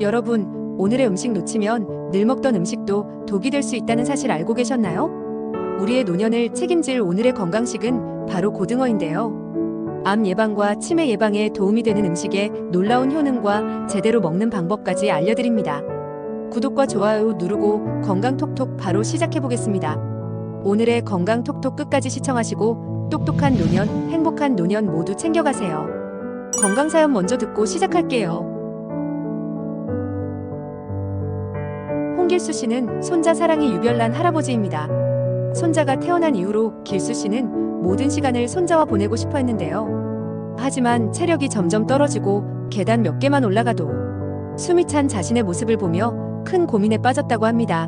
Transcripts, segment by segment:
여러분, 오늘의 음식 놓치면 늘 먹던 음식도 독이 될 수 있다는 사실 알고 계셨나요? 우리의 노년을 책임질 오늘의 건강식은 바로 고등어인데요. 암 예방과 치매 예방에 도움이 되는 음식의 놀라운 효능과 제대로 먹는 방법까지 알려드립니다. 구독과 좋아요 누르고 건강톡톡 바로 시작해보겠습니다. 오늘의 건강톡톡 끝까지 시청하시고 똑똑한 노년, 행복한 노년 모두 챙겨가세요. 건강사연 먼저 듣고 시작할게요. 홍길수 씨는 손자 사랑이 유별난 할아버지입니다. 손자가 태어난 이후로 길수 씨는 모든 시간을 손자와 보내고 싶어 했는데요. 하지만 체력이 점점 떨어지고 계단 몇 개만 올라가도 숨이 찬 자신의 모습을 보며 큰 고민에 빠졌다고 합니다.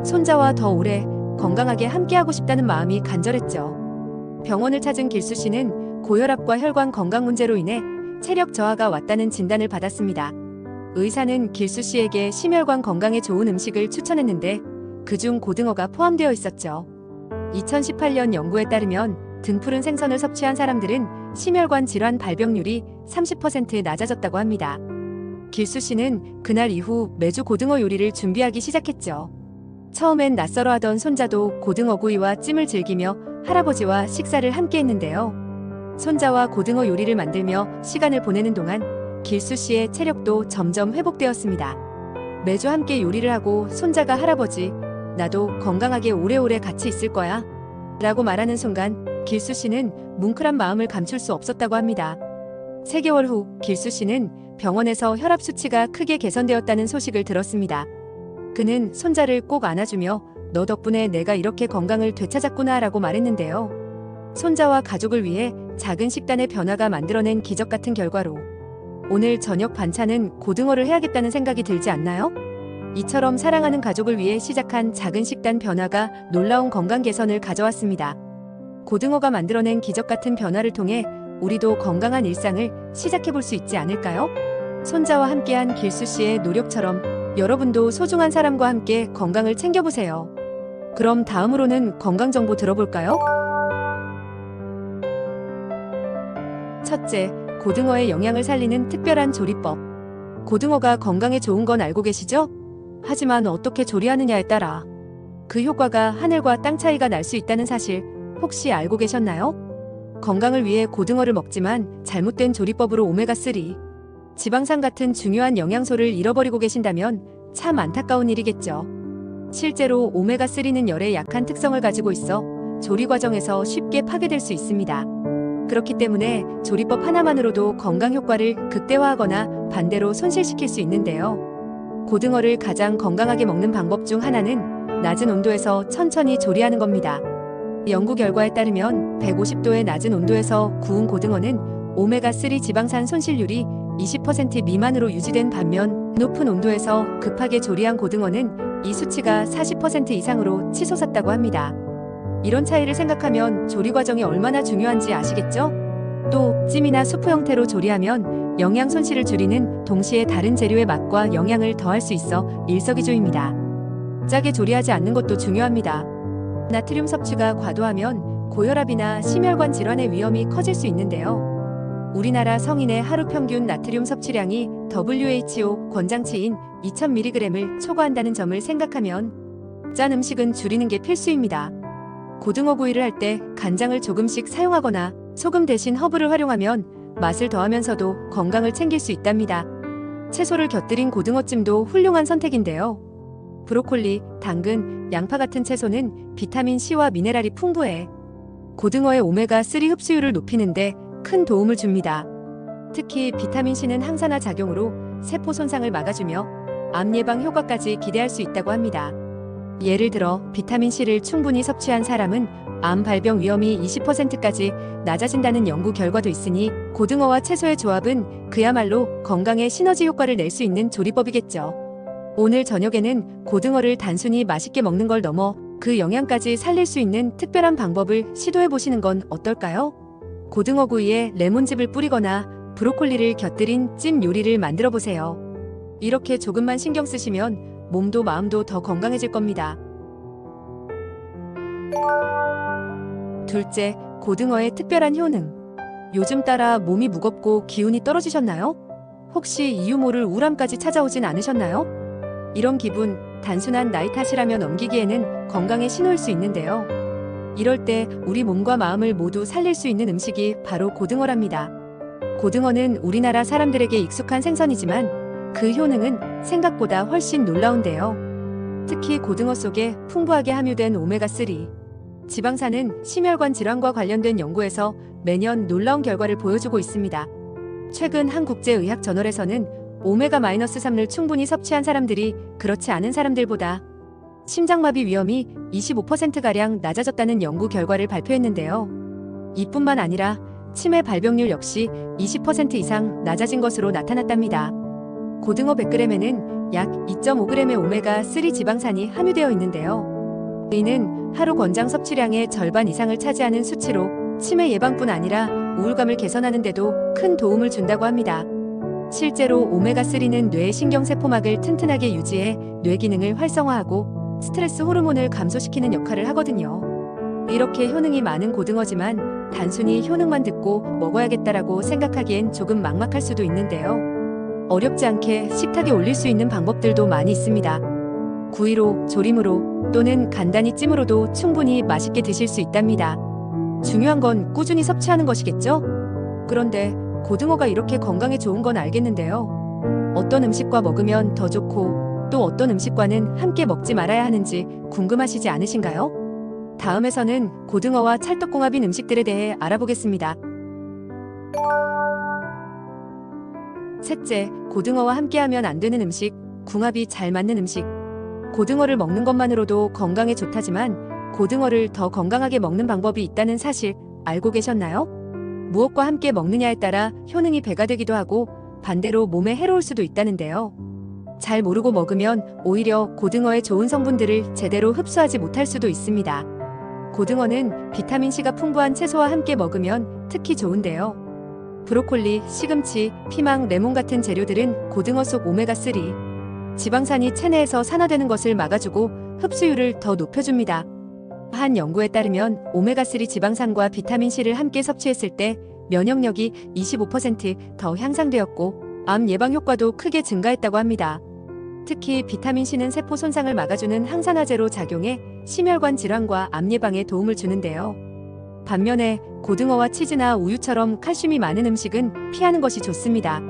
손자와 더 오래 건강하게 함께하고 싶다는 마음이 간절했죠. 병원을 찾은 길수 씨는 고혈압과 혈관 건강 문제로 인해 체력 저하가 왔다는 진단을 받았습니다. 의사는 길수 씨에게 심혈관 건강에 좋은 음식을 추천했는데 그중 고등어가 포함되어 있었죠. 2018년 연구에 따르면 등푸른 생선을 섭취한 사람들은 심혈관 질환 발병률이 30% 낮아졌다고 합니다. 길수 씨는 그날 이후 매주 고등어 요리를 준비하기 시작했죠. 처음엔 낯설어 하던 손자도 고등어구이와 찜을 즐기며 할아버지와 식사를 함께 했는데요. 손자와 고등어 요리를 만들며 시간을 보내는 동안 길수 씨의 체력도 점점 회복되었습니다. 매주 함께 요리를 하고 손자가 할아버지, 나도 건강하게 오래오래 같이 있을 거야 라고 말하는 순간 길수 씨는 뭉클한 마음을 감출 수 없었다고 합니다. 3개월 후 길수 씨는 병원에서 혈압 수치가 크게 개선되었다는 소식을 들었습니다. 그는 손자를 꼭 안아주며 너 덕분에 내가 이렇게 건강을 되찾았구나 라고 말했는데요. 손자와 가족을 위해 작은 식단의 변화가 만들어낸 기적 같은 결과로 오늘 저녁 반찬은 고등어를 해야겠다는 생각이 들지 않나요? 이처럼 사랑하는 가족을 위해 시작한 작은 식단 변화가 놀라운 건강 개선을 가져왔습니다. 고등어가 만들어낸 기적 같은 변화를 통해 우리도 건강한 일상을 시작해볼 수 있지 않을까요? 손자와 함께한 길수 씨의 노력처럼 여러분도 소중한 사람과 함께 건강을 챙겨보세요. 그럼 다음으로는 건강 정보 들어볼까요? 첫째, 고등어의 영양을 살리는 특별한 조리법. 고등어가 건강에 좋은 건 알고 계시죠? 하지만 어떻게 조리하느냐에 따라 그 효과가 하늘과 땅 차이가 날 수 있다는 사실 혹시 알고 계셨나요? 건강을 위해 고등어를 먹지만 잘못된 조리법으로 오메가3, 지방산 같은 중요한 영양소를 잃어버리고 계신다면 참 안타까운 일이겠죠. 실제로 오메가3는 열에 약한 특성을 가지고 있어 조리 과정에서 쉽게 파괴될 수 있습니다. 그렇기 때문에 조리법 하나만으로도 건강 효과를 극대화하거나 반대로 손실시킬 수 있는데요. 고등어를 가장 건강하게 먹는 방법 중 하나는 낮은 온도에서 천천히 조리하는 겁니다. 연구 결과에 따르면 150도의 낮은 온도에서 구운 고등어는 오메가3 지방산 손실률이 20% 미만으로 유지된 반면 높은 온도에서 급하게 조리한 고등어는 이 수치가 40% 이상으로 치솟았다고 합니다. 이런 차이를 생각하면 조리 과정이 얼마나 중요한지 아시겠죠? 또 찜이나 수프 형태로 조리하면 영양 손실을 줄이는 동시에 다른 재료의 맛과 영양을 더할 수 있어 일석이조입니다. 짜게 조리하지 않는 것도 중요합니다. 나트륨 섭취가 과도하면 고혈압이나 심혈관 질환의 위험이 커질 수 있는데요. 우리나라 성인의 하루 평균 나트륨 섭취량이 WHO 권장치인 2000mg을 초과한다는 점을 생각하면 짠 음식은 줄이는 게 필수입니다. 고등어 구이를 할 때 간장을 조금씩 사용하거나 소금 대신 허브를 활용하면 맛을 더하면서도 건강을 챙길 수 있답니다. 채소를 곁들인 고등어찜도 훌륭한 선택인데요. 브로콜리, 당근, 양파 같은 채소는 비타민C와 미네랄이 풍부해 고등어의 오메가3 흡수율을 높이는데 큰 도움을 줍니다. 특히 비타민C는 항산화 작용으로 세포 손상을 막아주며 암 예방 효과까지 기대할 수 있다고 합니다. 예를 들어 비타민C를 충분히 섭취한 사람은 암 발병 위험이 20%까지 낮아진다는 연구 결과도 있으니 고등어와 채소의 조합은 그야말로 건강에 시너지 효과를 낼 수 있는 조리법이겠죠. 오늘 저녁에는 고등어를 단순히 맛있게 먹는 걸 넘어 그 영양까지 살릴 수 있는 특별한 방법을 시도해보시는 건 어떨까요? 고등어 구이에 레몬즙을 뿌리거나 브로콜리를 곁들인 찜 요리를 만들어보세요. 이렇게 조금만 신경 쓰시면 몸도 마음도 더 건강해질 겁니다. 둘째, 고등어의 특별한 효능. 요즘 따라 몸이 무겁고 기운이 떨어지셨나요? 혹시 이유 모를 우울함까지 찾아오진 않으셨나요? 이런 기분, 단순한 나이 탓이라며 넘기기에는 건강의 신호일 수 있는데요. 이럴 때 우리 몸과 마음을 모두 살릴 수 있는 음식이 바로 고등어랍니다. 고등어는 우리나라 사람들에게 익숙한 생선이지만 그 효능은 생각보다 훨씬 놀라운데요. 특히 고등어 속에 풍부하게 함유된 오메가3 지방산은 심혈관 질환과 관련된 연구에서 매년 놀라운 결과를 보여주고 있습니다. 최근 한국제의학저널에서는 오메가-3를 충분히 섭취한 사람들이 그렇지 않은 사람들보다 심장마비 위험이 25%가량 낮아졌다는 연구 결과를 발표했는데요. 이뿐만 아니라 치매 발병률 역시 20% 이상 낮아진 것으로 나타났답니다. 고등어 100g에는 약 2.5g의 오메가3 지방산이 함유되어 있는데요. 이는 하루 권장 섭취량의 절반 이상을 차지하는 수치로 치매 예방뿐 아니라 우울감을 개선하는 데도 큰 도움을 준다고 합니다. 실제로 오메가3는 뇌의 신경세포막을 튼튼하게 유지해 뇌 기능을 활성화하고 스트레스 호르몬을 감소시키는 역할을 하거든요. 이렇게 효능이 많은 고등어지만 단순히 효능만 듣고 먹어야겠다라고 생각하기엔 조금 막막할 수도 있는데요. 어렵지 않게 식탁에 올릴 수 있는 방법들도 많이 있습니다. 구이로, 조림으로 또는 간단히 찜으로도 충분히 맛있게 드실 수 있답니다. 중요한 건 꾸준히 섭취하는 것이겠죠? 그런데 고등어가 이렇게 건강에 좋은 건 알겠는데요. 어떤 음식과 먹으면 더 좋고 또 어떤 음식과는 함께 먹지 말아야 하는지 궁금하시지 않으신가요? 다음에서는 고등어와 찰떡궁합인 음식들에 대해 알아보겠습니다. 셋째, 고등어와 함께하면 안 되는 음식, 궁합이 잘 맞는 음식. 고등어를 먹는 것만으로도 건강에 좋다지만 고등어를 더 건강하게 먹는 방법이 있다는 사실 알고 계셨나요? 무엇과 함께 먹느냐에 따라 효능이 배가 되기도 하고 반대로 몸에 해로울 수도 있다는데요. 잘 모르고 먹으면 오히려 고등어의 좋은 성분들을 제대로 흡수하지 못할 수도 있습니다. 고등어는 비타민C가 풍부한 채소와 함께 먹으면 특히 좋은데요. 브로콜리, 시금치, 피망, 레몬 같은 재료들은 고등어 속 오메가3 지방산이 체내에서 산화되는 것을 막아주고 흡수율을 더 높여줍니다. 한 연구에 따르면 오메가3 지방산과 비타민C를 함께 섭취했을 때 면역력이 25% 향상되었고 암 예방 효과도 크게 증가했다고 합니다. 특히 비타민C는 세포 손상을 막아주는 항산화제로 작용해 심혈관 질환과 암 예방에 도움을 주는데요. 반면에 고등어와 치즈나 우유처럼 칼슘이 많은 음식은 피하는 것이 좋습니다.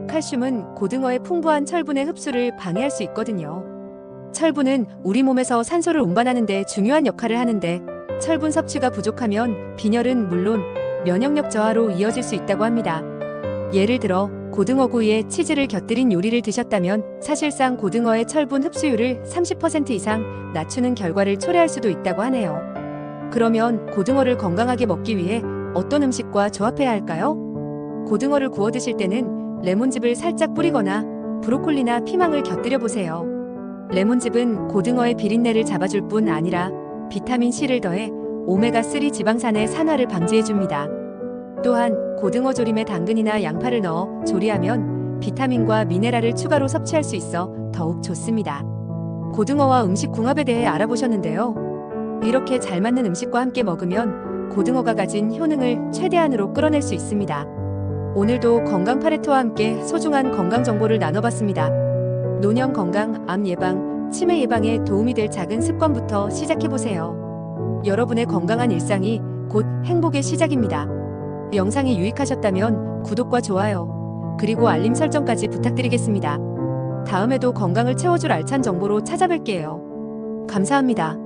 칼슘은 고등어의 풍부한 철분의 흡수를 방해할 수 있거든요. 철분은 우리 몸에서 산소를 운반하는 데 중요한 역할을 하는데 철분 섭취가 부족하면 빈혈은 물론 면역력 저하로 이어질 수 있다고 합니다. 예를 들어 고등어 구이에 치즈를 곁들인 요리를 드셨다면 사실상 고등어의 철분 흡수율을 30% 이상 낮추는 결과를 초래할 수도 있다고 하네요. 그러면 고등어를 건강하게 먹기 위해 어떤 음식과 조합해야 할까요? 고등어를 구워 드실 때는 레몬즙을 살짝 뿌리거나 브로콜리나 피망을 곁들여 보세요. 레몬즙은 고등어의 비린내를 잡아줄 뿐 아니라 비타민C를 더해 오메가3 지방산의 산화를 방지해줍니다. 또한 고등어 조림에 당근이나 양파를 넣어 조리하면 비타민과 미네랄을 추가로 섭취할 수 있어 더욱 좋습니다. 고등어와 음식 궁합에 대해 알아보셨는데요. 이렇게 잘 맞는 음식과 함께 먹으면 고등어가 가진 효능을 최대한으로 끌어낼 수 있습니다. 오늘도 건강 파레토와 함께 소중한 건강 정보를 나눠봤습니다. 노년 건강, 암 예방, 치매 예방에 도움이 될 작은 습관부터 시작해보세요. 여러분의 건강한 일상이 곧 행복의 시작입니다. 영상이 유익하셨다면 구독과 좋아요, 그리고 알림 설정까지 부탁드리겠습니다. 다음에도 건강을 채워줄 알찬 정보로 찾아뵐게요. 감사합니다.